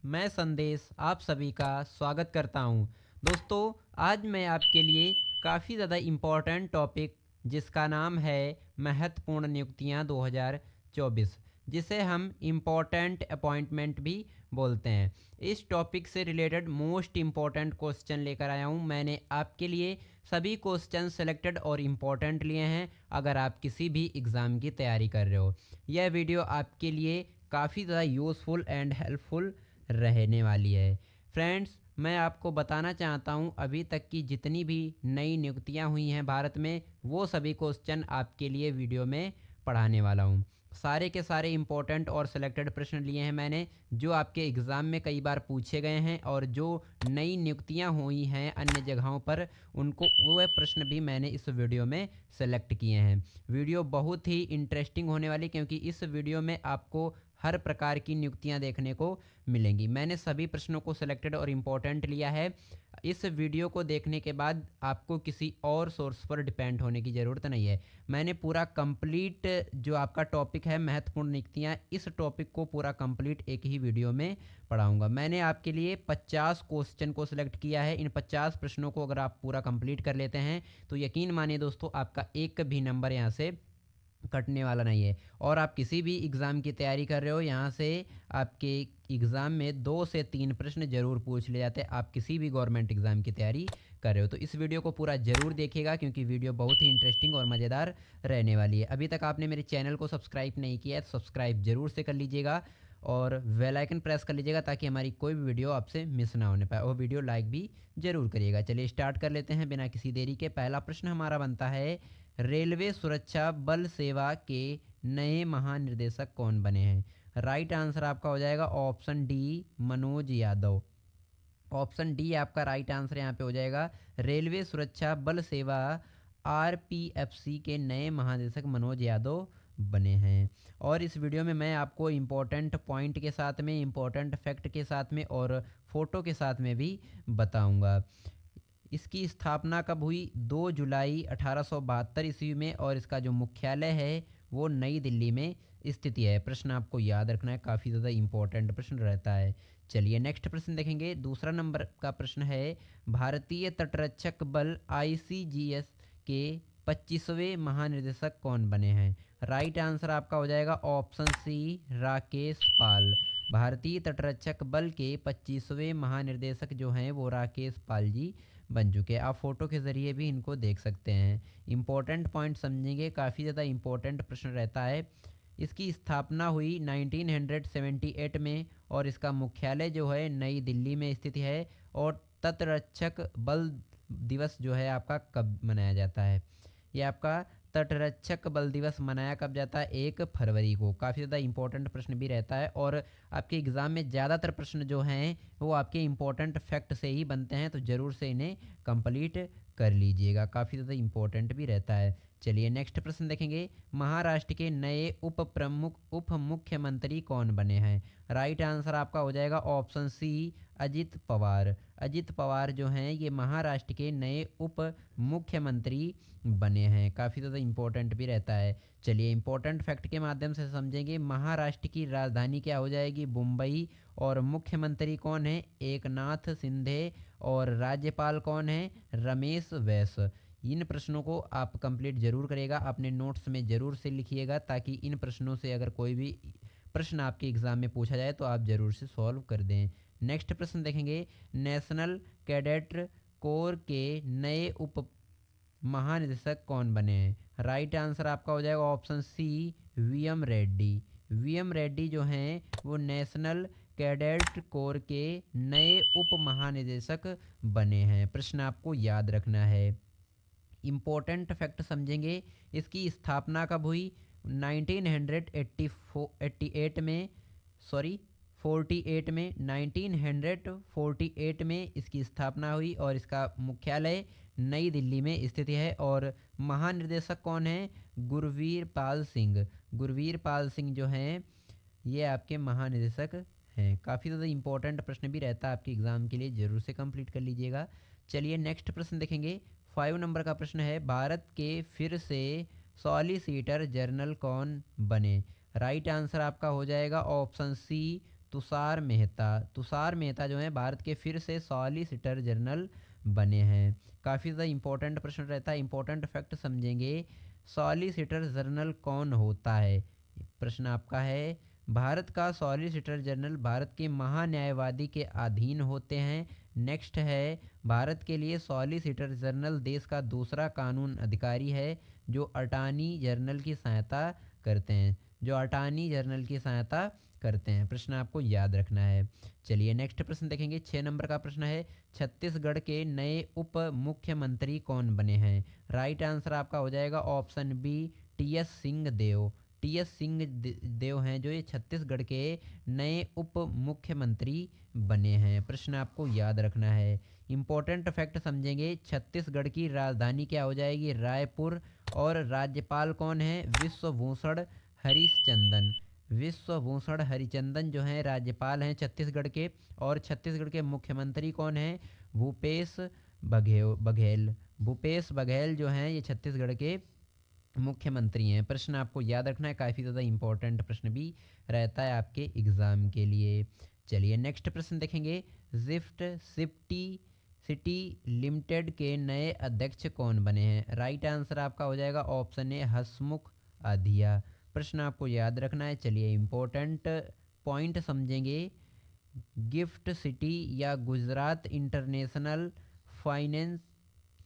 मैं संदेश आप सभी का स्वागत करता हूं। दोस्तों, आज मैं आपके लिए काफ़ी ज़्यादा इम्पोर्टेंट टॉपिक जिसका नाम है महत्वपूर्ण नियुक्तियां 2024, जिसे हम इम्पोर्टेंट अपॉइंटमेंट भी बोलते हैं। इस टॉपिक से रिलेटेड मोस्ट इम्पोर्टेंट क्वेश्चन लेकर आया हूं। मैंने आपके लिए सभी क्वेश्चन सेलेक्टेड और इम्पोर्टेंट लिए हैं अगर आप किसी भी एग्ज़ाम की तैयारी कर रहे हो। यह वीडियो आपके लिए काफ़ी ज़्यादा यूज़फुल एंड हेल्पफुल रहने वाली है। फ्रेंड्स, मैं आपको बताना चाहता हूं, अभी तक की जितनी भी नई नियुक्तियां हुई हैं भारत में, वो सभी क्वेश्चन आपके लिए वीडियो में पढ़ाने वाला हूं। सारे के सारे इंपॉर्टेंट और सिलेक्टेड प्रश्न लिए हैं मैंने, जो आपके एग्ज़ाम में कई बार पूछे गए हैं, और जो नई नियुक्तियां हुई हैं अन्य जगहों पर, उनको वो प्रश्न भी मैंने इस वीडियो में सेलेक्ट किए हैं। वीडियो बहुत ही इंटरेस्टिंग होने वाली, क्योंकि इस वीडियो में आपको हर प्रकार की नियुक्तियां देखने को मिलेंगी। मैंने सभी प्रश्नों को सिलेक्टेड और इम्पोर्टेंट लिया है। इस वीडियो को देखने के बाद आपको किसी और सोर्स पर डिपेंड होने की ज़रूरत नहीं है। मैंने पूरा कंप्लीट जो आपका टॉपिक है महत्वपूर्ण नियुक्तियां, इस टॉपिक को पूरा कंप्लीट एक ही वीडियो में पढ़ाऊंगा। मैंने आपके लिए 50 क्वेश्चन को सिलेक्ट किया है। इन 50 प्रश्नों को अगर आप पूरा कंप्लीट कर लेते हैं तो यकीन मानिए दोस्तों, आपका एक भी नंबर यहाँ से कटने वाला नहीं है। और आप किसी भी एग्ज़ाम की तैयारी कर रहे हो, यहाँ से आपके एग्ज़ाम में 2 से 3 प्रश्न ज़रूर पूछ ले जाते हैं। आप किसी भी गवर्नमेंट एग्ज़ाम की तैयारी कर रहे हो तो इस वीडियो को पूरा ज़रूर देखिएगा, क्योंकि वीडियो बहुत ही इंटरेस्टिंग और मज़ेदार रहने वाली है। अभी तक आपने मेरे चैनल को सब्सक्राइब नहीं किया है तो सब्सक्राइब ज़रूर से कर लीजिएगा, और बेल आइकन प्रेस कर लीजिएगा, ताकि हमारी कोई भी वीडियो आपसे मिस ना होने पाए। और वीडियो लाइक भी ज़रूर करिएगा। चलिए स्टार्ट कर लेते हैं बिना किसी देरी के। पहला प्रश्न हमारा बनता है, रेलवे सुरक्षा बल सेवा के नए महानिर्देशक कौन बने हैं? राइट आंसर आपका हो जाएगा option D, Manoj Yadav. Option D आपका राइट आंसर यहाँ पे हो जाएगा। रेलवे सुरक्षा बल सेवा आरपीएफसी के नए महानिदेशक मनोज यादव बने हैं। और इस वीडियो में मैं आपको इम्पोर्टेंट पॉइंट के साथ में, इम्पोर्टेंट फैक्ट के साथ में और फोटो के साथ में भी बताऊंगा। इसकी स्थापना कब हुई? 2 जुलाई 1872 ईस्वी में, और इसका जो मुख्यालय है वो नई दिल्ली में स्थित है। प्रश्न आपको याद रखना है, काफ़ी ज़्यादा इंपॉर्टेंट प्रश्न रहता है। चलिए नेक्स्ट प्रश्न देखेंगे। दूसरा नंबर का प्रश्न है, भारतीय तटरक्षक बल आईसीजीएस के 25वें महानिदेशक कौन बने हैं? राइट आंसर आपका हो जाएगा ऑप्शन सी, राकेश पाल। भारतीय तटरक्षक बल के 25वें महानिर्देशक जो हैं वो राकेश पाल जी बन चुके हैं। आप फोटो के ज़रिए भी इनको देख सकते हैं। इंपॉर्टेंट पॉइंट समझेंगे, काफ़ी ज़्यादा इंपॉर्टेंट प्रश्न रहता है। इसकी स्थापना हुई 1978 में, और इसका मुख्यालय जो है नई दिल्ली में स्थित है। और तटरक्षक बल दिवस जो है आपका कब मनाया जाता है? ये आपका तटरक्षक बल दिवस मनाया कब जाता है? 1 फरवरी को। काफ़ी ज़्यादा इंपॉर्टेंट प्रश्न भी रहता है, और आपके एग्ज़ाम में ज़्यादातर प्रश्न जो हैं वो आपके इंपॉर्टेंट फैक्ट से ही बनते हैं, तो ज़रूर से इन्हें कंप्लीट कर लीजिएगा। काफ़ी ज़्यादा इंपॉर्टेंट भी रहता है। चलिए नेक्स्ट प्रश्न देखेंगे। महाराष्ट्र के नए उप मुख्यमंत्री कौन बने हैं? राइट आंसर आपका हो जाएगा ऑप्शन सी, अजित पवार। अजित पवार जो हैं ये महाराष्ट्र के नए उप मुख्यमंत्री बने हैं। काफ़ी ज़्यादा इंपॉर्टेंट भी रहता है। चलिए इंपॉर्टेंट फैक्ट के माध्यम से समझेंगे। महाराष्ट्र की राजधानी क्या हो जाएगी? मुंबई। और मुख्यमंत्री कौन है? एकनाथ शिंदे। और राज्यपाल कौन है? रमेश बैस। इन प्रश्नों को आप कंप्लीट जरूर करिएगा, अपने नोट्स में ज़रूर से लिखिएगा, ताकि इन प्रश्नों से अगर कोई भी प्रश्न आपके एग्ज़ाम में पूछा जाए तो आप ज़रूर से सॉल्व कर दें। नेक्स्ट प्रश्न देखेंगे। नेशनल कैडेट कोर के नए उप महानिदेशक कौन बने हैं? राइट आंसर आपका हो जाएगा option C, VM Reddy. VM Reddy जो हैं वो नेशनल कैडेट कोर के नए उप महानिदेशक बने हैं। प्रश्न आपको याद रखना है। इम्पोर्टेंट फैक्ट समझेंगे। इसकी स्थापना कब हुई? 1988 में, सॉरी 48 में, 1948 में इसकी स्थापना हुई, और इसका मुख्यालय नई दिल्ली में स्थित है। और महानिर्देशक कौन है? गुरवीर पाल सिंह। गुरवीर पाल सिंह जो हैं ये आपके महानिदेशक हैं। काफ़ी ज़्यादा इंपॉर्टेंट प्रश्न भी रहता है आपके एग्ज़ाम के लिए, ज़रूर से कंप्लीट कर लीजिएगा। चलिए नेक्स्ट प्रश्न देखेंगे। 5 नंबर का प्रश्न है, भारत के फिर से सॉलिसिटर जनरल कौन बने? राइट आंसर आपका हो जाएगा ऑप्शन सी, तुषार मेहता जो है भारत के फिर से सॉलिसिटर जनरल बने हैं। काफ़ी ज़्यादा इंपॉर्टेंट प्रश्न रहता है, इंपॉर्टेंट फैक्ट समझेंगे। सॉलिसिटर जनरल कौन होता है? प्रश्न आपका है। भारत का सॉलिसिटर जनरल भारत के महान्यायवादी के अधीन होते हैं। नेक्स्ट है, भारत के लिए सॉलिसिटर जनरल देश का दूसरा कानून अधिकारी है जो अटॉर्नी जनरल की सहायता करते हैं, करते हैं। प्रश्न आपको याद रखना है। चलिए नेक्स्ट प्रश्न देखेंगे। 6 नंबर का प्रश्न है, छत्तीसगढ़ के नए उप मुख्यमंत्री कौन बने हैं? राइट आंसर आपका हो जाएगा option B, T S Singhdeo. Deo हैं जो ये छत्तीसगढ़ के नए उप मुख्यमंत्री बने हैं। प्रश्न आपको याद रखना है। इंपॉर्टेंट फैक्ट समझेंगे। छत्तीसगढ़ की राजधानी क्या हो जाएगी? रायपुर। और राज्यपाल कौन है? विश्वभूषण हरिचंदन जो हैं राज्यपाल हैं छत्तीसगढ़ के। और छत्तीसगढ़ के मुख्यमंत्री कौन हैं? भूपेश बघेल। भूपेश बघेल जो हैं ये छत्तीसगढ़ के मुख्यमंत्री हैं। प्रश्न आपको याद रखना है, काफ़ी ज़्यादा इंपॉर्टेंट प्रश्न भी रहता है आपके एग्ज़ाम के लिए। चलिए नेक्स्ट प्रश्न देखेंगे। जिफ्ट सिफ्टी सिटी लिमिटेड के नए अध्यक्ष कौन बने हैं? राइट आंसर आपका हो जाएगा ऑप्शन ए, हसमुख अधिया। प्रश्न आपको याद रखना है। चलिए इंपॉर्टेंट पॉइंट समझेंगे। गिफ्ट सिटी या Gujarat international finance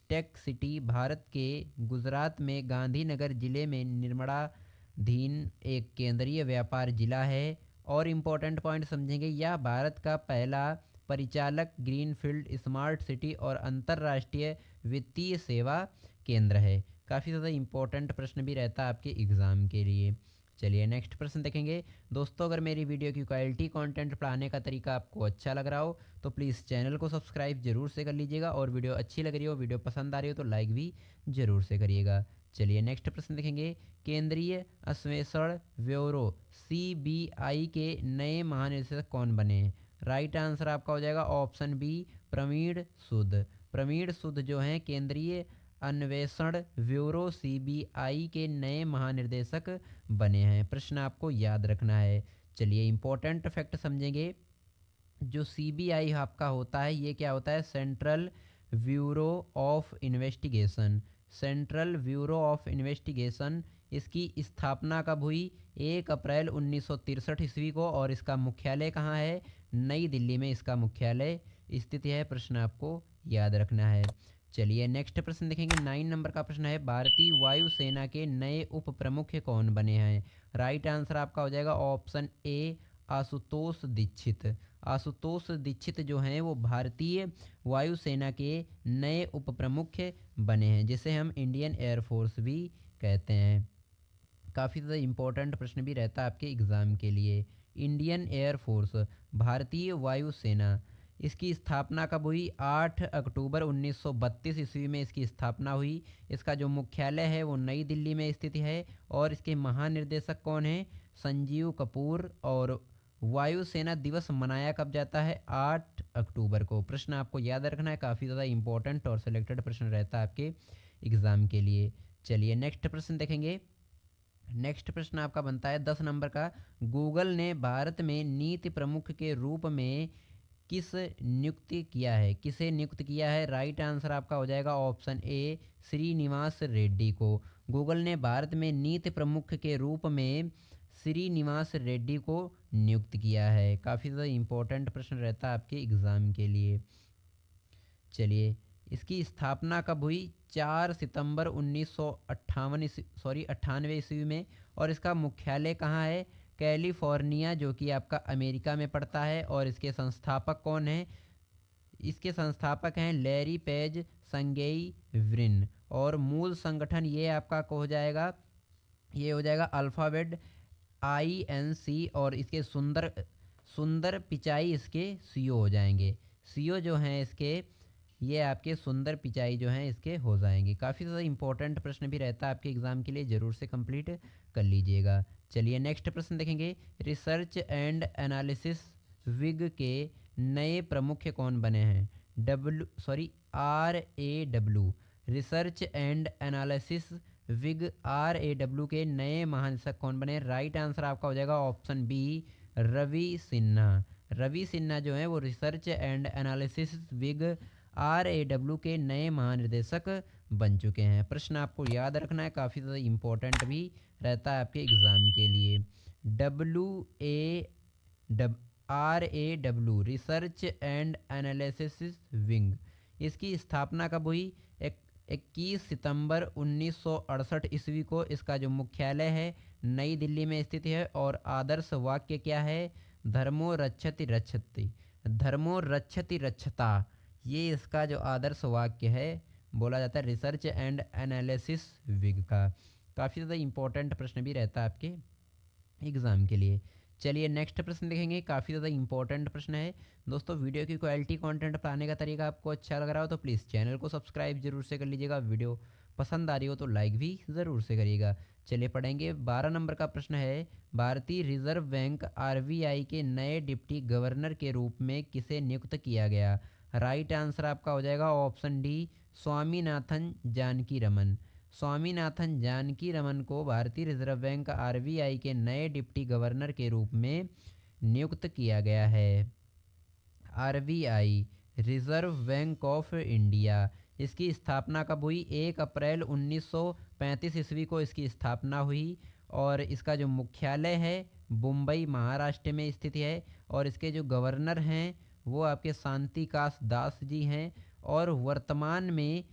tech city Bharat के गुजरात में गांधीनगर जिले में निर्माणाधीन एक केंद्रीय व्यापार जिला है। और इम्पोर्टेंट पॉइंट समझेंगे, यह भारत का पहला परिचालक ग्रीनफील्ड स्मार्ट सिटी और अंतर्राष्ट्रीय वित्तीय सेवा केंद्र है। काफ़ी ज़्यादा इंपॉर्टेंट प्रश्न भी रहता है आपके एग्ज़ाम के लिए। चलिए नेक्स्ट प्रश्न देखेंगे। दोस्तों अगर मेरी वीडियो की क्वालिटी कंटेंट पढ़ाने का तरीका आपको अच्छा लग रहा हो तो प्लीज़ चैनल को सब्सक्राइब जरूर से कर लीजिएगा, और वीडियो अच्छी लग रही हो, वीडियो पसंद आ रही हो तो लाइक भी ज़रूर से करिएगा। चलिए नेक्स्ट प्रश्न देखेंगे। केंद्रीय अन्वेषण ब्यूरो CBI के नए महानिदेशक कौन बने हैं? राइट आंसर आपका हो जाएगा ऑप्शन बी, प्रवीण सूद। प्रवीण सूद जो हैं केंद्रीय अन्वेषण ब्यूरो CBI के नए महानिर्देशक बने हैं। प्रश्न आपको याद रखना है। चलिए इंपॉर्टेंट फैक्ट समझेंगे। जो CBI आपका होता है ये क्या होता है? Central bureau of investigation. Central bureau of investigation. इसकी स्थापना कब हुई? 1 अप्रैल 1963 ईस्वी को। और इसका मुख्यालय कहाँ है? नई दिल्ली में इसका मुख्यालय स्थित है। प्रश्न आपको याद रखना है। चलिए नेक्स्ट प्रश्न देखेंगे। 9 नंबर का प्रश्न है, भारतीय वायुसेना के नए उप प्रमुख कौन बने हैं? राइट आंसर आपका हो जाएगा ऑप्शन ए, आशुतोष दीक्षित। आशुतोष दीक्षित जो हैं वो भारतीय वायुसेना के नए उप प्रमुख बने हैं, जिसे हम इंडियन एयरफोर्स भी कहते हैं। काफ़ी ज़्यादा इंपॉर्टेंट प्रश्न भी रहता है आपके एग्ज़ाम के लिए। इंडियन एयरफोर्स, भारतीय वायुसेना, इसकी स्थापना कब हुई? 8 अक्टूबर 1932 ईस्वी में इसकी स्थापना हुई। इसका जो मुख्यालय है वो नई दिल्ली में स्थित है। और इसके महानिर्देशक कौन हैं? संजीव कपूर। और वायुसेना दिवस मनाया कब जाता है? 8 अक्टूबर को। प्रश्न आपको याद रखना है, काफ़ी ज़्यादा इंपॉर्टेंट और सिलेक्टेड प्रश्न रहता है आपके एग्ज़ाम के लिए। चलिए नेक्स्ट प्रश्न देखेंगे। नेक्स्ट प्रश्न आपका बनता है 10 नंबर का। गूगल ने भारत में नीति प्रमुख के रूप में किसे नियुक्त किया है? राइट आंसर आपका हो जाएगा ऑप्शन ए, श्रीनिवास रेड्डी को। गूगल ने भारत में नीति प्रमुख के रूप में श्रीनिवास रेड्डी को नियुक्त किया है। काफ़ी ज़्यादा इंपॉर्टेंट प्रश्न रहता है आपके एग्ज़ाम के लिए। चलिए इसकी स्थापना कब हुई? 4 सितंबर 1998 ईस्वी में। और इसका मुख्यालय कहाँ है? कैलिफोर्निया, जो कि आपका अमेरिका में पड़ता है। और इसके संस्थापक कौन हैं? इसके संस्थापक हैं लैरी पेज, संगेई व्रिन। और मूल संगठन ये आपका को हो जाएगा, ये हो जाएगा अल्फ़ाबेट INC। और इसके सुंदर पिचाई इसके CEO हो जाएंगे। CEO जो हैं इसके, ये आपके सुंदर पिचाई जो हैं इसके हो जाएंगे। काफ़ी ज़्यादा इंपॉर्टेंट प्रश्न भी रहता है आपके एग्ज़ाम के लिए, ज़रूर से कंप्लीट कर लीजिएगा। चलिए नेक्स्ट प्रश्न देखेंगे। रिसर्च एंड एनालिसिस विग के नए प्रमुख कौन बने हैं? RAW। Research and analysis wing RAW के नए महानिदेशक कौन बने? राइट आंसर आपका हो जाएगा ऑप्शन बी, रवि सिन्हा। रवि सिन्हा जो है वो research and analysis wing RAW के नए महानिदेशक बन चुके हैं। प्रश्न आपको याद रखना है, काफ़ी ज़्यादा इम्पोर्टेंट भी रहता है आपके एग्ज़ाम के लिए। RAW research and analysis wing, इसकी स्थापना कब हुई? 21 सितंबर 1968 ईस्वी को। इसका जो मुख्यालय है नई दिल्ली में स्थित है। और आदर्श वाक्य क्या है? धर्मो रक्षति रक्षति, धर्मो रक्षति रक्षता, ये इसका जो आदर्श वाक्य है बोला जाता है रिसर्च एंड एनालिसिस विग का। काफ़ी ज़्यादा इंपॉर्टेंट प्रश्न भी रहता है आपके एग्ज़ाम के लिए। चलिए नेक्स्ट प्रश्न देखेंगे, काफ़ी ज़्यादा इंपॉर्टेंट प्रश्न है। दोस्तों वीडियो की क्वालिटी कंटेंट पाने का तरीका आपको अच्छा लग रहा हो तो प्लीज़ चैनल को सब्सक्राइब जरूर से कर लीजिएगा। वीडियो पसंद आ रही हो तो लाइक भी ज़रूर से करिएगा। चलिए पढ़ेंगे। 12 नंबर का प्रश्न है, भारतीय रिजर्व बैंक RBI के नए डिप्टी गवर्नर के रूप में किसे नियुक्त किया गया? राइट आंसर आपका हो जाएगा ऑप्शन डी, स्वामीनाथन जानकी रमन। स्वामीनाथन जानकी रमन को भारतीय रिजर्व बैंक RBI के नए डिप्टी गवर्नर के रूप में नियुक्त किया गया है। RBI reserve bank of India, इसकी स्थापना कब हुई? 1 अप्रैल 1935 ईस्वी को इसकी स्थापना हुई। और इसका जो मुख्यालय है मुंबई महाराष्ट्र में स्थित है। और इसके जो गवर्नर हैं वो आपके शांतिकास दास जी हैं। और वर्तमान में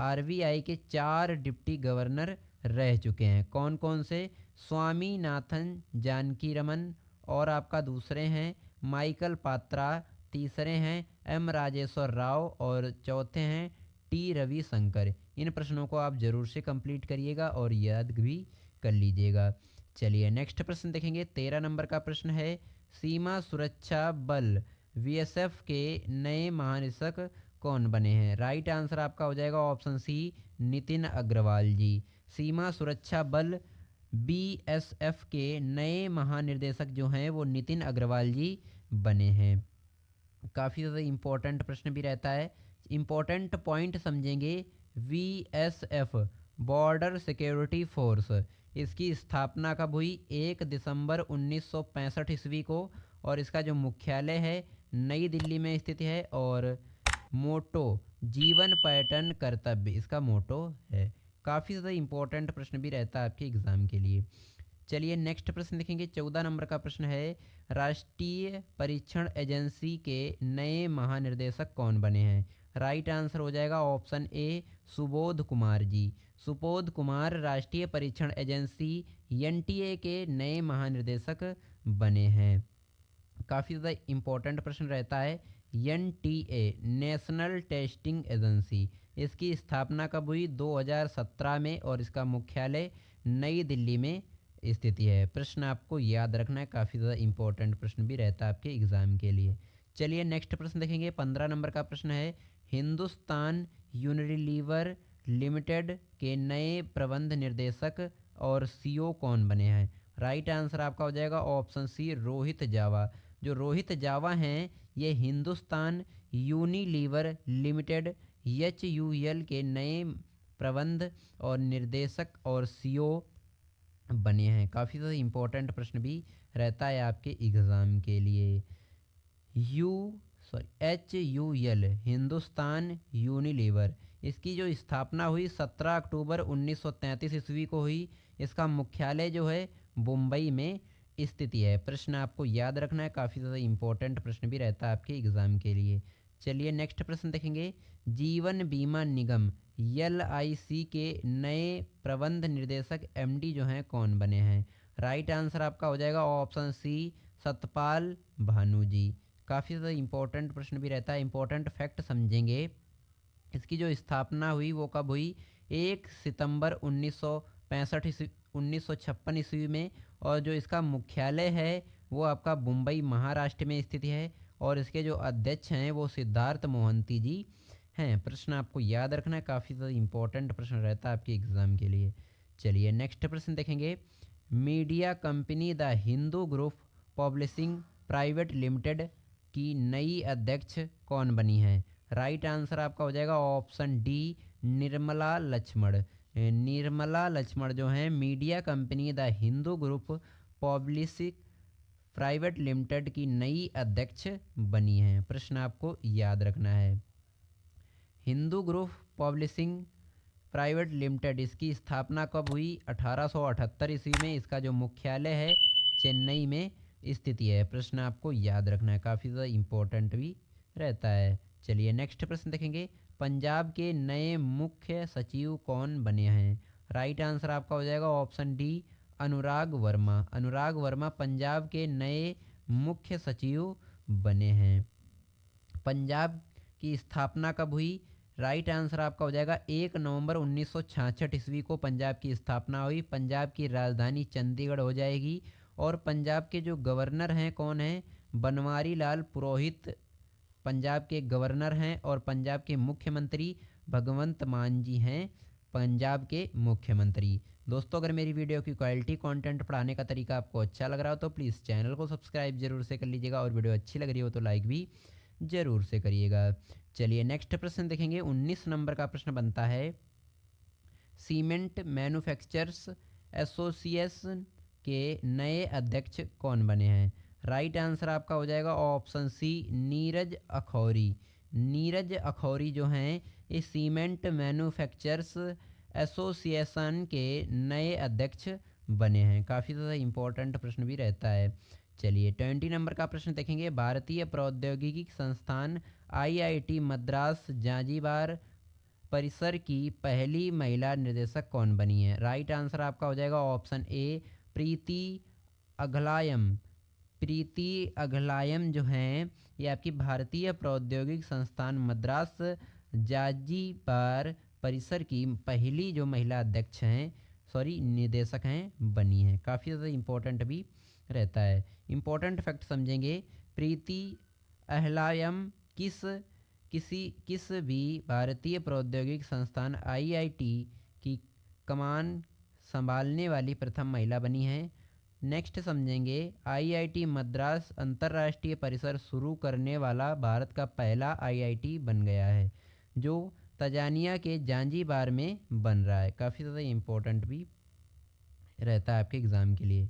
RBI के 4 डिप्टी गवर्नर रह चुके हैं। कौन कौन से? स्वामीनाथन जानकी रमन, और आपका दूसरे हैं माइकल पात्रा, तीसरे हैं M राजेश्वर राव, और चौथे हैं T रविशंकर। इन प्रश्नों को आप जरूर से कंप्लीट करिएगा और याद भी कर लीजिएगा। चलिए नेक्स्ट प्रश्न देखेंगे। 13 नंबर का प्रश्न है, सीमा सुरक्षा बल BSF के नए महानिदेशक कौन बने हैं? राइट आंसर आपका हो जाएगा ऑप्शन सी, नितिन अग्रवाल जी। सीमा सुरक्षा बल BSF के नए महानिर्देशक जो हैं वो नितिन अग्रवाल जी बने हैं। काफ़ी ज़्यादा इम्पोर्टेंट प्रश्न भी रहता है, इम्पोर्टेंट पॉइंट समझेंगे। VSF बॉर्डर सिक्योरिटी फोर्स, इसकी स्थापना कब हुई? 1 दिसंबर 1965 ईस्वी को। और इसका जो मुख्यालय है नई दिल्ली में स्थित है। और मोटो जीवन पर्यटन कर्तव्य इसका मोटो है। काफ़ी ज़्यादा इंपॉर्टेंट प्रश्न भी रहता है आपके एग्ज़ाम के लिए। चलिए नेक्स्ट प्रश्न देखेंगे। 14 नंबर का प्रश्न है, राष्ट्रीय परीक्षण एजेंसी के नए महानिर्देशक कौन बने हैं? राइट आंसर हो जाएगा ऑप्शन ए, सुबोध कुमार जी। सुबोध कुमार राष्ट्रीय परीक्षण एजेंसी NTA के नए महानिर्देशक बने हैं। काफ़ी ज़्यादा इम्पोर्टेंट प्रश्न रहता है। NTA नेशनल टेस्टिंग एजेंसी, इसकी स्थापना कब हुई? 2017 में। और इसका मुख्यालय नई दिल्ली में स्थिति है। प्रश्न आपको याद रखना है, काफ़ी ज़्यादा इंपॉर्टेंट प्रश्न भी रहता है आपके एग्ज़ाम के लिए। चलिए नेक्स्ट प्रश्न देखेंगे। 15 नंबर का प्रश्न है, हिंदुस्तान यूनिलीवर लिमिटेड के नए प्रबंध निर्देशक और CEO कौन बने हैं? राइट आंसर आपका हो जाएगा ऑप्शन सी, रोहित जावा। जो रोहित जावा हैं ये हिंदुस्तान यूनिलीवर लिमिटेड HUL के नए प्रबंध और निर्देशक और CEO बने हैं। काफ़ी ज़्यादा इम्पोर्टेंट प्रश्न भी रहता है आपके एग्ज़ाम के लिए। HUL हिंदुस्तान यूनिलीवर, इसकी जो स्थापना हुई 17 अक्टूबर 1933 ईस्वी को हुई। इसका मुख्यालय जो है मुंबई में स्थिति है। प्रश्न आपको याद रखना है, काफ़ी ज़्यादा इम्पोर्टेंट प्रश्न भी रहता है आपके एग्ज़ाम के लिए। चलिए नेक्स्ट प्रश्न देखेंगे। जीवन बीमा निगम LIC के नए प्रबंध निर्देशक MD जो हैं कौन बने हैं? राइट आंसर आपका हो जाएगा ऑप्शन सी, सतपाल भानु जी। काफ़ी ज़्यादा इम्पोर्टेंट प्रश्न भी रहता है, इम्पोर्टेंट फैक्ट समझेंगे। इसकी जो स्थापना हुई वो कब हुई? 1 सितंबर 1956 ईस्वी में। और जो इसका मुख्यालय है वो आपका मुंबई महाराष्ट्र में स्थित है। और इसके जो अध्यक्ष हैं वो सिद्धार्थ मोहंती जी हैं। प्रश्न आपको याद रखना है, काफ़ी ज़्यादा इंपॉर्टेंट प्रश्न रहता है आपके एग्ज़ाम के लिए। चलिए नेक्स्ट प्रश्न देखेंगे। Media company the Hindu group publishing private limited की नई अध्यक्ष कौन बनी है? राइट आंसर आपका हो जाएगा ऑप्शन डी, निर्मला लक्ष्मण। निर्मला लक्ष्मण जो हैं media company the Hindu group publishing private limited की नई अध्यक्ष बनी हैं? प्रश्न आपको याद रखना है। Hindu group publishing private limited, इसकी स्थापना कब हुई? 1878 ईस्वी में। इसका जो मुख्यालय है चेन्नई में स्थित है। प्रश्न आपको याद रखना है, काफ़ी ज़्यादा इम्पोर्टेंट भी रहता है। चलिए नेक्स्ट प्रश्न देखेंगे। पंजाब के नए मुख्य सचिव कौन बने हैं? राइट आंसर आपका हो जाएगा ऑप्शन डी, अनुराग वर्मा। अनुराग वर्मा पंजाब के नए मुख्य सचिव बने हैं। पंजाब की स्थापना कब हुई? राइट आंसर आपका हो जाएगा 1 नवंबर 1966 ईस्वी को पंजाब की स्थापना हुई। पंजाब की राजधानी चंडीगढ़ हो जाएगी। और पंजाब के जो गवर्नर हैं कौन हैं? बनवारी लाल पुरोहित पंजाब के गवर्नर हैं। और पंजाब के मुख्यमंत्री भगवंत मान जी हैं पंजाब के मुख्यमंत्री। दोस्तों अगर मेरी वीडियो की क्वालिटी कंटेंट पढ़ाने का तरीका आपको अच्छा लग रहा हो तो प्लीज़ चैनल को सब्सक्राइब जरूर से कर लीजिएगा, और वीडियो अच्छी लग रही हो तो लाइक भी जरूर से करिएगा। चलिए नेक्स्ट प्रश्न देखेंगे। 19 नंबर का प्रश्न बनता है, सीमेंट मैन्युफैक्चरर्स एसोसिएशन के नए अध्यक्ष कौन बने हैं? राइट आंसर आपका हो जाएगा ऑप्शन सी, नीरज अखौरी। नीरज अखौरी जो हैं ये सीमेंट मैन्युफैक्चरर्स एसोसिएशन के नए अध्यक्ष बने हैं। काफ़ी ज़्यादा इंपॉर्टेंट प्रश्न भी रहता है। चलिए 20 नंबर का प्रश्न देखेंगे। भारतीय प्रौद्योगिकी संस्थान आईआईटी मद्रास जांजीबार परिसर की पहली महिला निदेशक कौन बनी है? राइट आंसर आपका हो जाएगा ऑप्शन ए, प्रीति अगलायम। प्रीति अगलायम जो हैं ये आपकी भारतीय प्रौद्योगिकी संस्थान मद्रास जांजीबार परिसर की पहली जो महिला अध्यक्ष हैं, सॉरी निदेशक हैं, बनी हैं। काफ़ी ज़्यादा इम्पोर्टेंट भी रहता है। इम्पोर्टेंट फैक्ट समझेंगे। प्रीति अहलायम किस भी भारतीय प्रौद्योगिकी संस्थान आईआईटी की कमान संभालने वाली प्रथम महिला बनी है। नेक्स्ट समझेंगे। आईआईटी मद्रास अंतर्राष्ट्रीय परिसर शुरू करने वाला भारत का पहला आईआईटी बन गया है, जो तंजानिया के जांजीबार में बन रहा है। काफ़ी ज़्यादा इम्पोर्टेंट भी रहता है आपके एग्ज़ाम के लिए।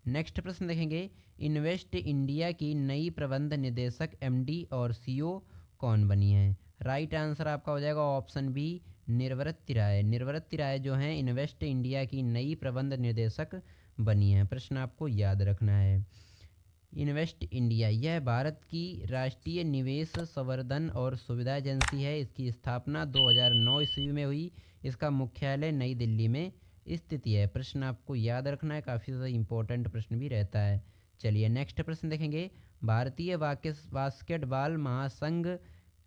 नेक्स्ट प्रश्न देखेंगे। इन्वेस्ट इंडिया की नई प्रबंध निदेशक एमडी और सीईओ कौन बनी है? राइट आंसर आपका हो जाएगा ऑप्शन बी, निर्वृत्ति राय। निर्वृत्ति राय जो हैं इन्वेस्ट इंडिया की नई प्रबंध निदेशक बनी है। प्रश्न आपको याद रखना है। इन्वेस्ट इंडिया यह भारत की राष्ट्रीय निवेश संवर्धन और सुविधा एजेंसी है। इसकी स्थापना 2009 ईस्वी में हुई। इसका मुख्यालय नई दिल्ली में स्थिति है। प्रश्न आपको याद रखना है, काफ़ी ज़्यादा इंपॉर्टेंट प्रश्न भी रहता है। चलिए नेक्स्ट प्रश्न देखेंगे। भारतीय बास्केटबॉल महासंघ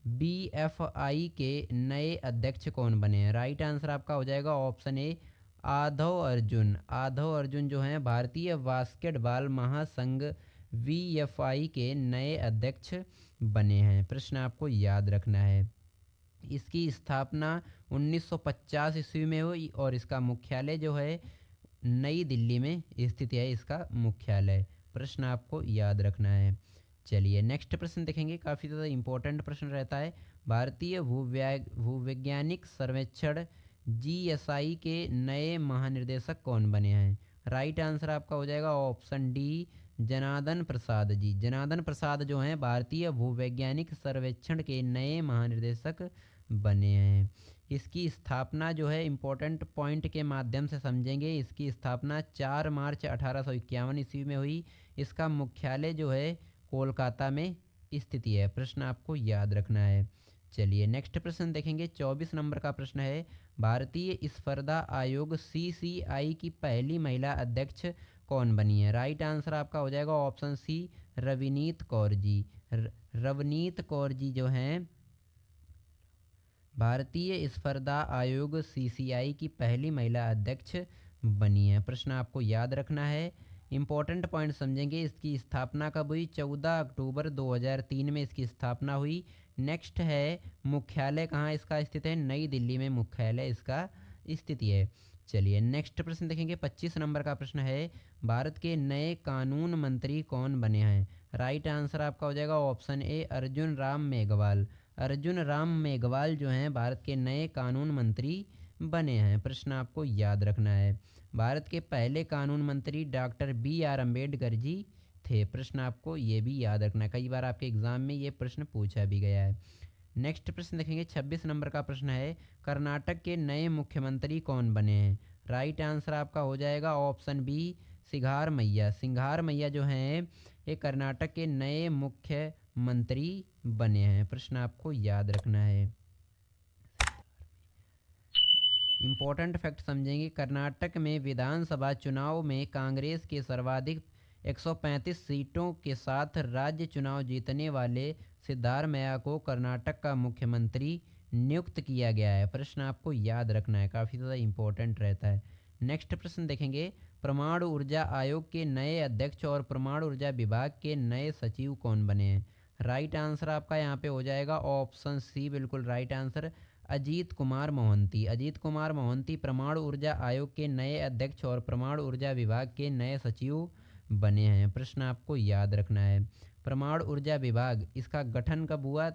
बीएफआई के नए अध्यक्ष कौन बने हैं? राइट आंसर आपका हो जाएगा ऑप्शन ए, आधव अर्जुन। आधव अर्जुन जो हैं भारतीय बास्केटबॉल महासंघ बीएफआई के नए अध्यक्ष बने हैं। प्रश्न आपको याद रखना है। इसकी स्थापना 1950 ईस्वी में हुई और इसका मुख्यालय जो है नई दिल्ली में स्थित है इसका मुख्यालय। प्रश्न आपको याद रखना है। चलिए नेक्स्ट प्रश्न देखेंगे। काफ़ी ज़्यादा इंपॉर्टेंट प्रश्न रहता है। भारतीय भूवैज्ञानिक सर्वेक्षण जीएसआई के नए महानिर्देशक कौन बने हैं? राइट आंसर आपका हो जाएगा ऑप्शन डी, जनार्दन प्रसाद जी। जनार्दन प्रसाद जो हैं भारतीय भूवैज्ञानिक सर्वेक्षण के नए महानिर्देशक बने हैं। इसकी स्थापना जो है इम्पोर्टेंट पॉइंट के माध्यम से समझेंगे। इसकी स्थापना 4 मार्च 1851 ईस्वी में हुई। इसका मुख्यालय जो है कोलकाता में स्थिति है। प्रश्न आपको याद रखना है। चलिए नेक्स्ट प्रश्न देखेंगे। 24 नंबर का प्रश्न है। भारतीय स्पर्धा आयोग सीसीआई की पहली महिला अध्यक्ष कौन बनी है? राइट आंसर आपका हो जाएगा ऑप्शन सी, रवनीत कौर जी। रवनीत कौर जी जो हैं भारतीय स्पर्धा आयोग सीसीआई की पहली महिला अध्यक्ष बनी है। प्रश्न आपको याद रखना है। इंपॉर्टेंट पॉइंट समझेंगे। इसकी स्थापना कब हुई? 14 अक्टूबर 2003 में इसकी स्थापना हुई। नेक्स्ट है मुख्यालय कहाँ इसका स्थित है? नई दिल्ली में मुख्यालय इसका स्थिति है। चलिए नेक्स्ट प्रश्न देखेंगे। 25 नंबर का प्रश्न है। भारत के नए कानून मंत्री कौन बने हैं? राइट आंसर आपका हो जाएगा ऑप्शन ए, अर्जुन राम मेघवाल। अर्जुन राम मेघवाल जो हैं भारत के नए कानून मंत्री बने हैं। प्रश्न आपको याद रखना है। भारत के पहले कानून मंत्री doctor B are Ambedkar ji थे? प्रश्न आपको ये भी याद रखना है, कई बार आपके एग्जाम में ये प्रश्न पूछा भी गया है। नेक्स्ट प्रश्न देखेंगे, 26 नंबर का प्रश्न है, कर्नाटक के नए मुख्यमंत्री कौन बने हैं? राइट आंसर आपका हो जाएगा ऑप्शन बी, सिंघार मैया। सिंघार मैया जो हैं ये कर्नाटक के नए मुख्यमंत्री बने हैं। प्रश्न आपको याद रखना है। इम्पोर्टेंट फैक्ट समझेंगे, कर्नाटक में विधानसभा चुनाव में कांग्रेस के सर्वाधिक 135 सीटों के साथ राज्य चुनाव जीतने वाले सिद्धारमैया को कर्नाटक का मुख्यमंत्री नियुक्त किया गया है। प्रश्न आपको याद रखना है, काफ़ी ज़्यादा इम्पोर्टेंट रहता है। नेक्स्ट प्रश्न देखेंगे, परमाणु ऊर्जा आयोग के नए अध्यक्ष और परमाणु ऊर्जा विभाग के नए सचिव कौन बने हैं? राइट आंसर आपका यहाँ पे हो जाएगा ऑप्शन सी, बिल्कुल राइट आंसर, अजीत कुमार मोहंती। अजीत कुमार मोहंती परमाणु ऊर्जा आयोग के नए अध्यक्ष और परमाणु ऊर्जा विभाग के नए सचिव बने हैं। प्रश्न आपको याद रखना है। परमाणु ऊर्जा विभाग, इसका गठन कब हुआ?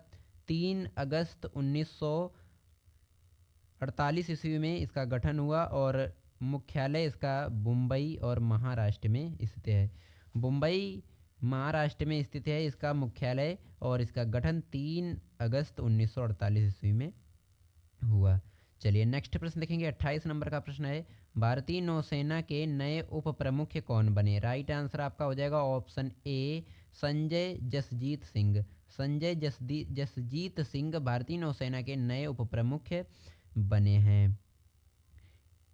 3 अगस्त 1948 ईस्वी में इसका गठन हुआ और मुख्यालय इसका मुंबई और महाराष्ट्र में स्थित है। मुंबई महाराष्ट्र में स्थित है इसका मुख्यालय, और इसका गठन 3 अगस्त 1948 ईस्वी में हुआ। चलिए नेक्स्ट प्रश्न देखेंगे, 28 नंबर का प्रश्न है, भारतीय नौसेना के नए उप प्रमुख कौन बने? राइट आंसर आपका हो जाएगा ऑप्शन ए, संजय जसजीत सिंह। संजय जसजीत सिंह भारतीय नौसेना के नए उप प्रमुख बने हैं।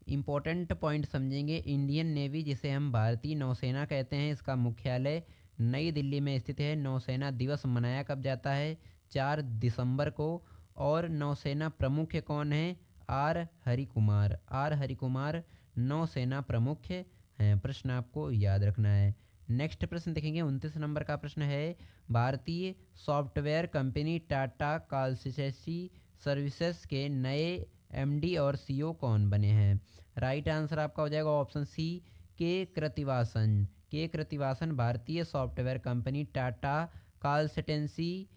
इंपॉर्टेंट पॉइंट समझेंगे, इंडियन नेवी जिसे हम भारतीय नौसेना कहते हैं, इसका मुख्यालय नई दिल्ली में स्थित है। नौसेना दिवस मनाया कब जाता है? 4 दिसंबर को। और नौसेना प्रमुख कौन है? आर हरिकुमार। आर हरिकुमार नौसेना प्रमुख हैं। प्रश्न आपको याद रखना है। नेक्स्ट प्रश्न देखेंगे, 29 नंबर का प्रश्न है, भारतीय software company Tata consultancy services के नए एमडी और सीईओ कौन बने हैं? राइट आंसर आपका हो जाएगा ऑप्शन सी, के कृतिवासन। के कृतिवासन भारतीय software company Tata consultancy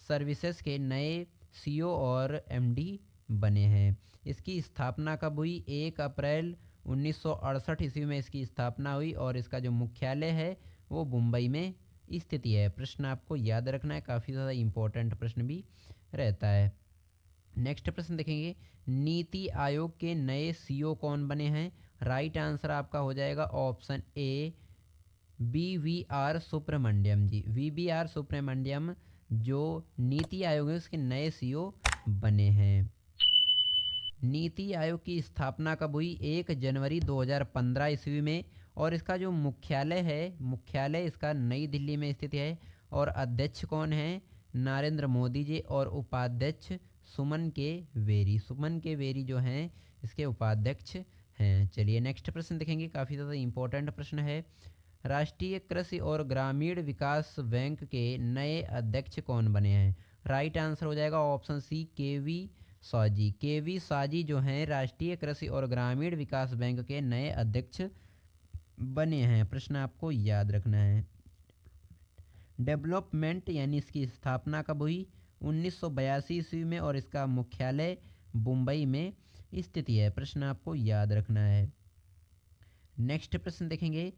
services के नए सीईओ और एमडी बने हैं। इसकी स्थापना कब हुई? 1 अप्रैल 1968 ईस्वी में इसकी स्थापना हुई, और इसका जो मुख्यालय है वो मुंबई में स्थित है। प्रश्न आपको याद रखना है, काफ़ी ज़्यादा इम्पोर्टेंट प्रश्न भी रहता है। नेक्स्ट प्रश्न देखेंगे, नीति आयोग के नए सीईओ कौन बने हैं? राइट आंसर आपका हो जाएगा option A, BVR Subramanyam ji. VVR Subramanyam जो नीति आयोग है उसके नए सीईओ बने हैं। नीति आयोग की स्थापना कब हुई? 1 जनवरी 2015 ईस्वी में, और इसका जो मुख्यालय है, मुख्यालय इसका नई दिल्ली में स्थित है। और अध्यक्ष कौन है? नरेंद्र मोदी जी। और उपाध्यक्ष सुमन के वेरी। सुमन के वेरी जो हैं इसके उपाध्यक्ष हैं। चलिए नेक्स्ट प्रश्न देखेंगे, काफ़ी ज़्यादा इंपॉर्टेंट प्रश्न है, राष्ट्रीय कृषि और ग्रामीण विकास बैंक के नए अध्यक्ष कौन बने हैं? राइट आंसर हो जाएगा ऑप्शन सी, केवी साजी। केवी साजी जो हैं राष्ट्रीय कृषि और ग्रामीण विकास बैंक के नए अध्यक्ष बने हैं। प्रश्न आपको याद रखना है। डेवलपमेंट यानी इसकी स्थापना कब हुई? 1982 ईस्वी में, और इसका मुख्यालय मुंबई में स्थित है। प्रश्न आपको याद रखना है। नेक्स्ट प्रश्न देखेंगे,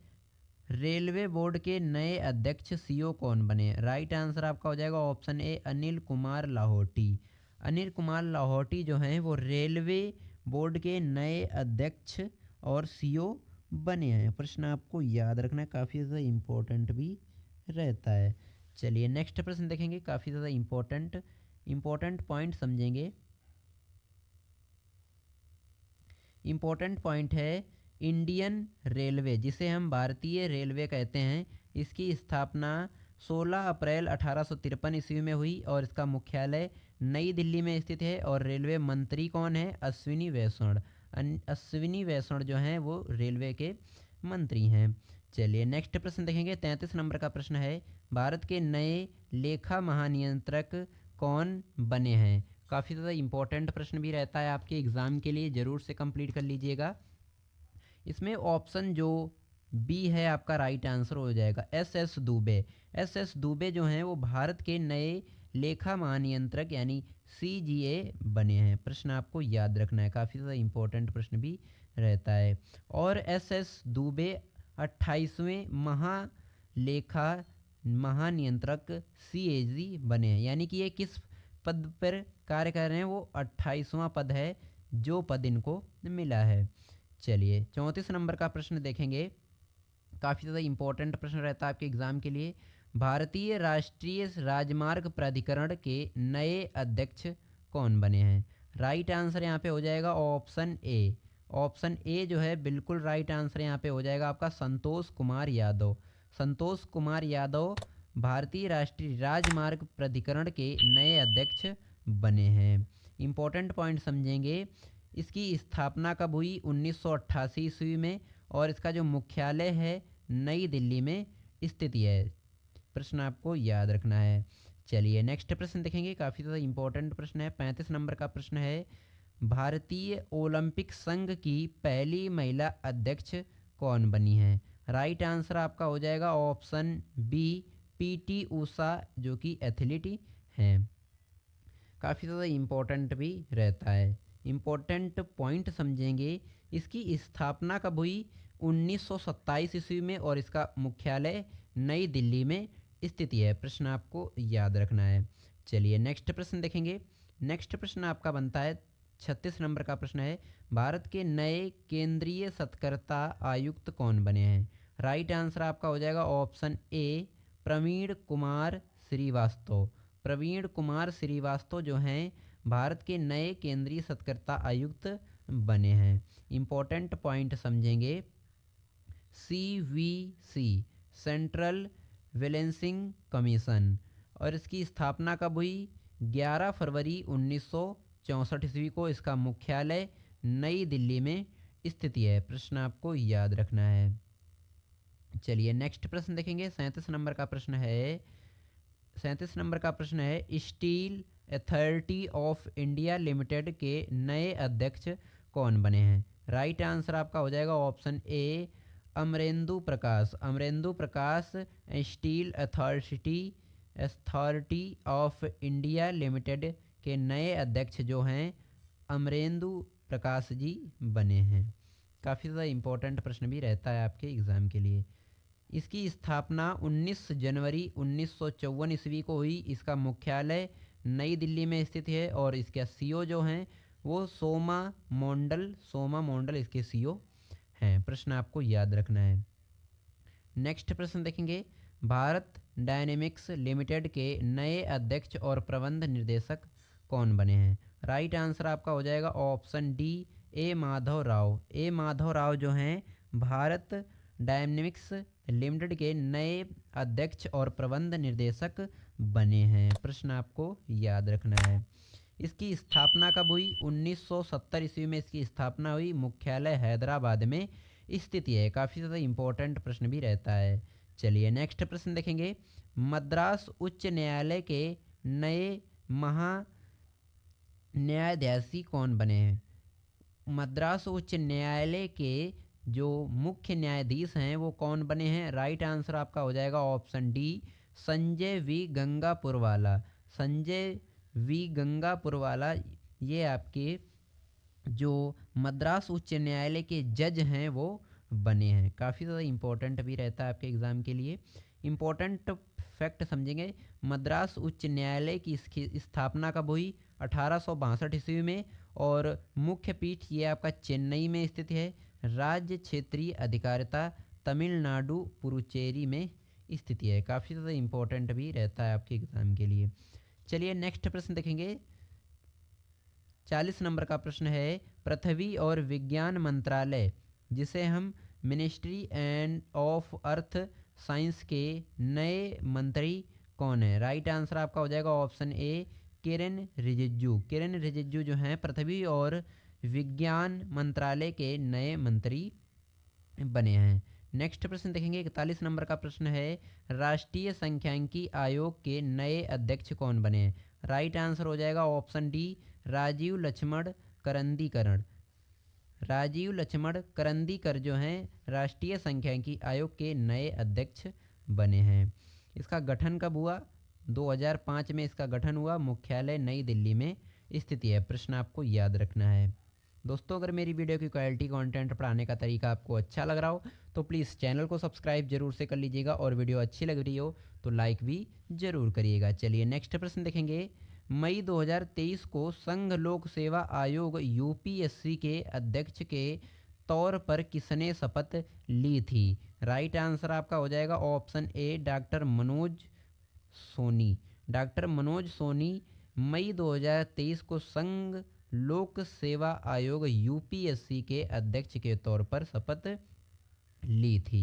रेलवे बोर्ड के नए अध्यक्ष सीईओ कौन बने? राइट आंसर आपका हो जाएगा ऑप्शन ए, अनिल कुमार लाहौटी। अनिल कुमार लाहौटी जो हैं वो रेलवे बोर्ड के नए अध्यक्ष और सीईओ बने हैं। प्रश्न आपको याद रखना है, काफ़ी ज़्यादा इम्पोर्टेंट भी रहता है। चलिए नेक्स्ट प्रश्न देखेंगे, काफ़ी ज़्यादा इम्पोर्टेंट पॉइंट समझेंगे। इम्पोर्टेंट पॉइंट है, इंडियन रेलवे जिसे हम भारतीय रेलवे कहते हैं, इसकी स्थापना 16 अप्रैल 1853 ईस्वी में हुई, और इसका मुख्यालय नई दिल्ली में स्थित है। और रेलवे मंत्री कौन है? अश्विनी वैष्णव। अश्विनी वैष्णव जो हैं वो रेलवे के मंत्री हैं। चलिए नेक्स्ट प्रश्न देखेंगे, 33 नंबर का प्रश्न है, भारत के नए लेखा महानियंत्रक कौन बने हैं? काफ़ी ज़्यादा इंपॉर्टेंट प्रश्न भी रहता है आपके एग्ज़ाम के लिए, ज़रूर से कंप्लीट कर लीजिएगा। इसमें ऑप्शन जो बी है आपका राइट आंसर हो जाएगा, SS दुबे। SS दुबे जो हैं वो भारत के नए लेखा महानियंत्रक यानी CGA बने हैं। प्रश्न आपको याद रखना है, काफ़ी ज़्यादा इंपॉर्टेंट प्रश्न भी रहता है। और SS दुबे 28वें लेखा महानियंत्रक CAG बने हैं। यानी कि ये किस पद पर कार्य कर रहे हैं, वो 28वां पद है जो पद इनको मिला है। चलिए 34 नंबर का प्रश्न देखेंगे। काफ़ी ज़्यादा इंपॉर्टेंट प्रश्न रहता है आपके एग्ज़ाम के लिए। भारतीय राष्ट्रीय राजमार्ग प्राधिकरण के नए अध्यक्ष कौन बने हैं? राइट आंसर यहाँ पे हो जाएगा ऑप्शन ए। ऑप्शन ए जो है बिल्कुल राइट आंसर यहाँ पे हो जाएगा आपका संतोष कुमार यादव। संतोष कुमार यादव भारतीय राष्ट्रीय राजमार्ग प्राधिकरण के नए अध्यक्ष बने हैं। इम्पोर्टेंट पॉइंट समझेंगे। इसकी स्थापना कब हुई? 1988 ईस्वी में, और इसका जो मुख्यालय है नई दिल्ली में स्थित है। प्रश्न आपको याद रखना है। चलिए नेक्स्ट प्रश्न देखेंगे। काफ़ी ज़्यादा इंपॉर्टेंट प्रश्न है। 35 नंबर का प्रश्न है, भारतीय ओलंपिक संघ की पहली महिला अध्यक्ष कौन बनी है? राइट आंसर आपका हो जाएगा ऑप्शन बी, PT ऊषा, जो कि एथलीट हैं। काफ़ी ज़्यादा इम्पोर्टेंट भी रहता है। इम्पोर्टेंट पॉइंट समझेंगे। इसकी स्थापना कब हुई? 1927 ईस्वी में, और इसका मुख्यालय नई दिल्ली में स्थित है। प्रश्न आपको याद रखना है। चलिए नेक्स्ट प्रश्न देखेंगे। नेक्स्ट प्रश्न आपका बनता है 36 नंबर का प्रश्न है, भारत के नए केंद्रीय सतर्कता आयुक्त कौन बने हैं? राइट आंसर आपका हो जाएगा ऑप्शन ए, प्रवीण कुमार श्रीवास्तव। प्रवीण कुमार श्रीवास्तव जो हैं भारत के नए केंद्रीय सतर्कता आयुक्त बने हैं। इम्पोर्टेंट पॉइंट समझेंगे। CVC, सेंट्रल बैलेंसिंग कमीशन, और इसकी स्थापना कब हुई? 11 फरवरी 1964 ईस्वी को। इसका मुख्यालय नई दिल्ली में स्थित है। प्रश्न आपको याद रखना है। चलिए नेक्स्ट प्रश्न देखेंगे। 37 नंबर का प्रश्न है। 37 नंबर का प्रश्न है, steel authority of India limited के नए अध्यक्ष कौन बने हैं? राइट आंसर आपका हो जाएगा option A, Amarendu Prakash. Amarendu Prakash steel authority of India limited के नए अध्यक्ष जो हैं अमरेंदु प्रकाश जी बने हैं। काफ़ी ज़्यादा इम्पोर्टेंट प्रश्न भी रहता है आपके एग्ज़ाम के लिए। इसकी स्थापना 19 जनवरी 1954 ईस्वी को हुई। इसका मुख्यालय नई दिल्ली में स्थित है, और इसके CEO जो हैं वो सोमा मोंडल इसके CEO हैं। प्रश्न आपको याद रखना है। नेक्स्ट प्रश्न देखेंगे। भारत डायनेमिक्स लिमिटेड के नए अध्यक्ष और प्रबंध निर्देशक कौन बने हैं? राइट आंसर आपका हो जाएगा ऑप्शन डी, ए माधव राव। ए माधव राव जो हैं भारत डायनेमिक्स लिमिटेड के नए अध्यक्ष और प्रबंध निर्देशक बने हैं। प्रश्न आपको याद रखना है। इसकी स्थापना कब हुई? 1970 ईस्वी में इसकी स्थापना हुई। मुख्यालय हैदराबाद में स्थिति है। काफ़ी ज़्यादा इंपॉर्टेंट प्रश्न भी रहता है। चलिए नेक्स्ट प्रश्न देखेंगे। मद्रास उच्च न्यायालय के नए महा न्यायाधीश कौन बने हैं? मद्रास उच्च न्यायालय के जो मुख्य न्यायाधीश हैं वो कौन बने हैं? राइट आंसर आपका हो जाएगा option D, Sanjay V Gangapurwala. Sanjay V Gangapurwala ये आपके जो मद्रास उच्च न्यायालय के जज हैं वो बने हैं। काफ़ी ज़्यादा इंपॉर्टेंट भी रहता है आपके एग्ज़ाम के लिए। इंपॉर्टेंट फैक्ट समझेंगे। मद्रास उच्च न्यायालय की स्थापना कब हुई? 1862 ईस्वी में, और मुख्य पीठ ये आपका चेन्नई में स्थित है। राज्य क्षेत्रीय अधिकारिता तमिलनाडु पुरुचेरी में स्थित है। काफ़ी ज़्यादा इंपॉर्टेंट भी रहता है आपके एग्ज़ाम के लिए। चलिए नेक्स्ट प्रश्न देखेंगे। 40 नंबर का प्रश्न है, पृथ्वी और विज्ञान मंत्रालय जिसे हम ministry end of earth science के नए मंत्री कौन है? राइट आंसर आपका हो जाएगा ऑप्शन ए, किरेन रिजिजू। किरेन रिजिजू जो हैं पृथ्वी और विज्ञान मंत्रालय के नए मंत्री बने हैं। नेक्स्ट प्रश्न देखेंगे। 41 नंबर का प्रश्न है, राष्ट्रीय सांख्यिकी आयोग के नए अध्यक्ष कौन बने हैं? राइट आंसर हो जाएगा ऑप्शन डी, राजीव लक्ष्मण करंदीकरण। राजीव लक्ष्मण करंदीकर जो हैं राष्ट्रीय सांख्यिकी आयोग के नए अध्यक्ष बने हैं। इसका गठन कब हुआ? 2005 में इसका गठन हुआ। मुख्यालय नई दिल्ली में स्थित है। प्रश्न आपको याद रखना है। दोस्तों अगर मेरी वीडियो की क्वालिटी कंटेंट पढ़ाने का तरीका आपको अच्छा लग रहा हो तो तो प्लीज़ चैनल को सब्सक्राइब जरूर से कर लीजिएगा और वीडियो अच्छी लग रही हो तो लाइक भी ज़रूर करिएगा। चलिए नेक्स्ट प्रश्न देखेंगे। मई 2023 को संघ लोक सेवा आयोग यूपीएससी के अध्यक्ष के तौर पर किसने शपथ ली थी? राइट आंसर आपका हो जाएगा option A doctor Manoj Soni. Doctor Manoj Soni May 2023 को संघ लोक सेवा आयोग यूपीएससी के अध्यक्ष के तौर पर शपथ ली थी।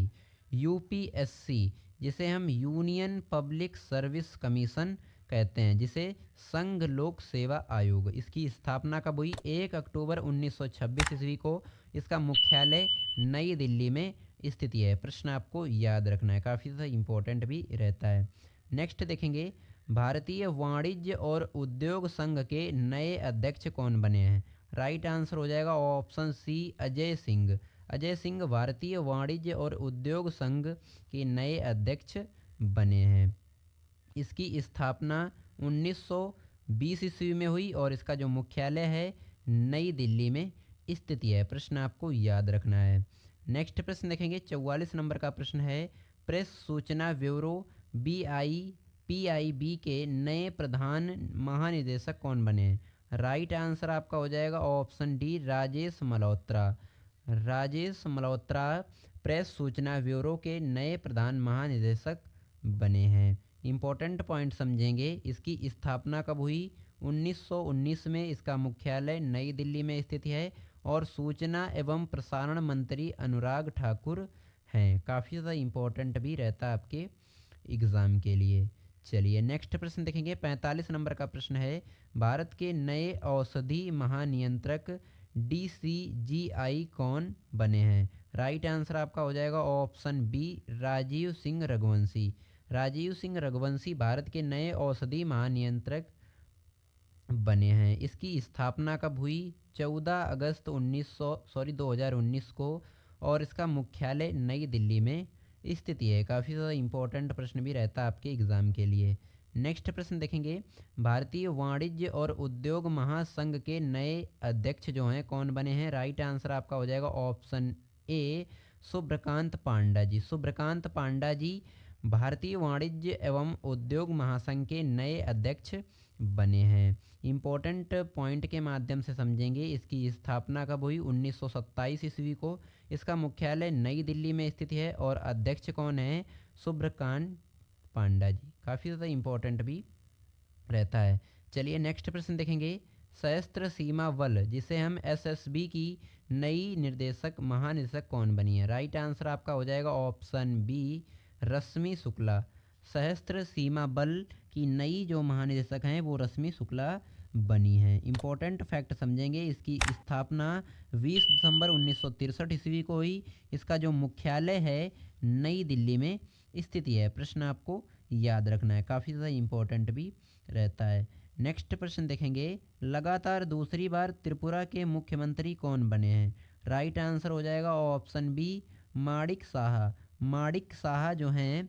यूपीएससी जिसे हम यूनियन पब्लिक सर्विस कमीशन कहते हैं, जिसे संघ लोक सेवा आयोग, इसकी स्थापना कब हुई? 1 अक्टूबर 1926 ईस्वी को। इसका मुख्यालय नई दिल्ली में स्थित है। प्रश्न आपको याद रखना है, काफ़ी ज़्यादा इम्पोर्टेंट भी रहता है। नेक्स्ट देखेंगे, भारतीय वाणिज्य और उद्योग संघ के नए अध्यक्ष कौन बने हैं? राइट आंसर हो जाएगा ऑप्शन सी अजय सिंह। अजय सिंह भारतीय वाणिज्य और उद्योग संघ के नए अध्यक्ष बने हैं। इसकी स्थापना 1920 ईस्वी में हुई और इसका जो मुख्यालय है नई दिल्ली में स्थित है। प्रश्न आपको याद रखना है। नेक्स्ट प्रश्न देखेंगे, 44 नंबर का प्रश्न है, प्रेस सूचना ब्यूरो पीआईबी के नए प्रधान महानिदेशक कौन बने हैं? राइट आंसर आपका हो जाएगा option D Rajesh Malhotra. Rajesh Malhotra press सूचना ब्यूरो के नए प्रधान महानिदेशक बने हैं। इम्पोर्टेंट पॉइंट समझेंगे, इसकी स्थापना कब हुई? 1919 में। इसका मुख्यालय नई दिल्ली में स्थित है और सूचना एवं प्रसारण मंत्री अनुराग ठाकुर हैं। काफ़ी ज़्यादा इम्पोर्टेंट भी रहता है आपके एग्ज़ाम के लिए। चलिए नेक्स्ट प्रश्न देखेंगे, 45 नंबर का प्रश्न है, भारत के नए औषधि महानियंत्रक डीसीजीआई कौन बने हैं? राइट आंसर आपका हो जाएगा ऑप्शन बी राजीव सिंह रघुवंशी। राजीव सिंह रघुवंशी भारत के नए औषधि महानियंत्रक बने हैं। इसकी स्थापना कब हुई? 14 अगस्त 2019 को और इसका मुख्यालय नई दिल्ली में स्थित है। काफ़ी ज़्यादा इम्पोर्टेंट प्रश्न भी रहता है आपके एग्ज़ाम के लिए। नेक्स्ट प्रश्न देखेंगे, भारतीय वाणिज्य और उद्योग महासंघ के नए अध्यक्ष जो हैं कौन बने हैं? राइट आंसर आपका हो जाएगा ऑप्शन ए शुभ्रकांत पांडा जी। शुभ्रकांत पांडा जी भारतीय वाणिज्य एवं उद्योग महासंघ के नए अध्यक्ष बने हैं। इम्पोर्टेंट पॉइंट के माध्यम से समझेंगे, इसकी स्थापना कब हुई? 1927 ईस्वी को। इसका मुख्यालय नई दिल्ली में स्थित है और अध्यक्ष कौन है? शुभ्रकांत पांडा जी। काफ़ी ज़्यादा इम्पोर्टेंट भी रहता है। चलिए नेक्स्ट प्रश्न देखेंगे, सशस्त्र सीमा बल जिसे हम एसएसबी की नई निर्देशक महानिदेशक कौन बनी है? राइट आंसर आपका हो जाएगा ऑप्शन बी रश्मि शुक्ला। सशस्त्र सीमा बल की नई जो महानिदेशक हैं वो रश्मि शुक्ला बनी है। इम्पोर्टेंट फैक्ट समझेंगे, इसकी स्थापना 20 दिसंबर 1963 ईस्वी को हुई। इसका जो मुख्यालय है नई दिल्ली में स्थित है। प्रश्न आपको याद रखना है, काफ़ी ज़्यादा इम्पोर्टेंट भी रहता है। नेक्स्ट प्रश्न देखेंगे, लगातार दूसरी बार त्रिपुरा के मुख्यमंत्री कौन बने हैं? राइट आंसर हो जाएगा ऑप्शन बी माणिक साहा। माणिक साहा जो हैं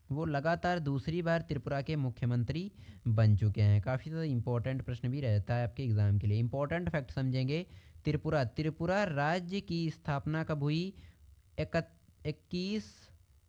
वो लगातार दूसरी बार त्रिपुरा के मुख्यमंत्री बन चुके हैं। काफ़ी ज़्यादा इंपॉर्टेंट प्रश्न भी रहता है आपके एग्ज़ाम के लिए। इंपॉर्टेंट फैक्ट समझेंगे, त्रिपुरा राज्य की स्थापना कब हुई? 21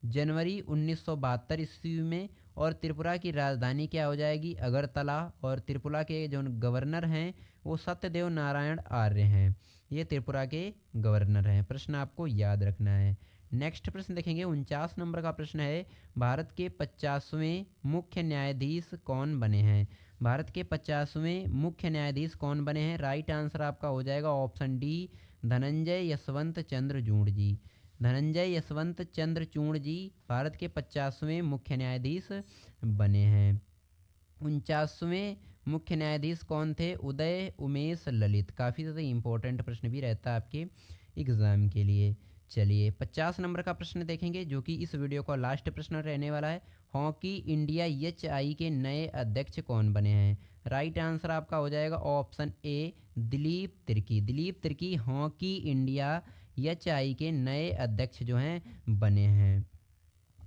जनवरी 1972 ईस्वी में। और त्रिपुरा की राजधानी क्या हो जाएगी? अगरतला। और त्रिपुरा के जो गवर्नर हैं वो सत्यदेव नारायण आर्य हैं। ये त्रिपुरा के गवर्नर हैं। प्रश्न आपको याद रखना है। नेक्स्ट प्रश्न देखेंगे, 49 नंबर का प्रश्न है, भारत के 50वें मुख्य न्यायाधीश कौन बने हैं? भारत के 50वें मुख्य न्यायाधीश कौन बने हैं? राइट आंसर आपका हो जाएगा ऑप्शन डी धनंजय यशवंत चंद्रचूड़ जी। धनंजय यशवंत चंद्रचूड़ जी भारत के 50वें मुख्य न्यायाधीश बने हैं। 49वें मुख्य न्यायाधीश कौन थे? उदय उमेश ललित। काफ़ी ज़्यादा इंपॉर्टेंट प्रश्न भी रहता है आपके एग्ज़ाम के लिए। चलिए 50 नंबर का प्रश्न देखेंगे जो कि इस वीडियो का लास्ट प्रश्न रहने वाला है। हॉकी इंडिया एचआई के नए अध्यक्ष कौन बने हैं? राइट आंसर आपका हो जाएगा ऑप्शन ए Dilip Tirkey. Dilip Tirkey hockey India HI के नए अध्यक्ष जो हैं बने हैं।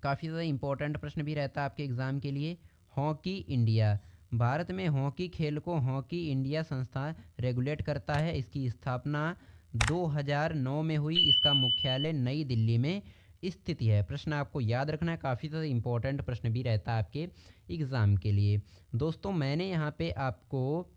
काफ़ी ज़्यादा इंपॉर्टेंट प्रश्न भी रहता है आपके एग्ज़ाम के लिए। हॉकी इंडिया, भारत में हॉकी खेल को हॉकी इंडिया संस्था रेगुलेट करता है। इसकी स्थापना 2009 में हुई। इसका मुख्यालय नई दिल्ली में स्थिति है। प्रश्न आपको याद रखना है, काफ़ी ज़्यादा इंपॉर्टेंट प्रश्न भी रहता है आपके एग्ज़ाम के लिए। दोस्तों मैंने यहाँ पे आपको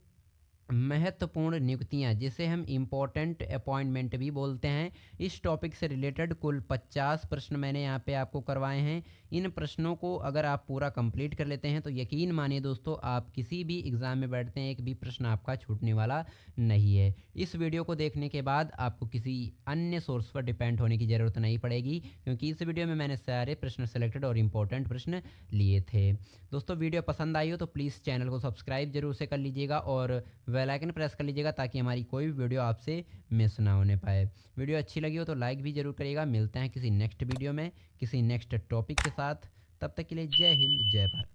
महत्वपूर्ण नियुक्तियां, जिसे हम इम्पोर्टेंट अपॉइंटमेंट भी बोलते हैं, इस टॉपिक से रिलेटेड कुल 50 प्रश्न मैंने यहाँ पे आपको करवाए हैं। इन प्रश्नों को अगर आप पूरा कंप्लीट कर लेते हैं तो यकीन मानिए दोस्तों, आप किसी भी एग्ज़ाम में बैठते हैं एक भी प्रश्न आपका छूटने वाला नहीं है। इस वीडियो को देखने के बाद आपको किसी अन्य सोर्स पर डिपेंड होने की ज़रूरत नहीं पड़ेगी, क्योंकि इस वीडियो में मैंने सारे प्रश्न सेलेक्टेड और इम्पोर्टेंट प्रश्न लिए थे। दोस्तों वीडियो पसंद आई हो तो प्लीज़ चैनल को सब्सक्राइब जरूर से कर लीजिएगा और बेल आइकन प्रेस कर लीजिएगा, ताकि हमारी कोई भी वीडियो आपसे मिस ना होने पाए। वीडियो अच्छी लगी हो तो लाइक भी ज़रूर करिएगा। मिलते हैं किसी नेक्स्ट वीडियो में किसी नेक्स्ट टॉपिक के साथ। तब तक के लिए जय हिंद, जय भारत।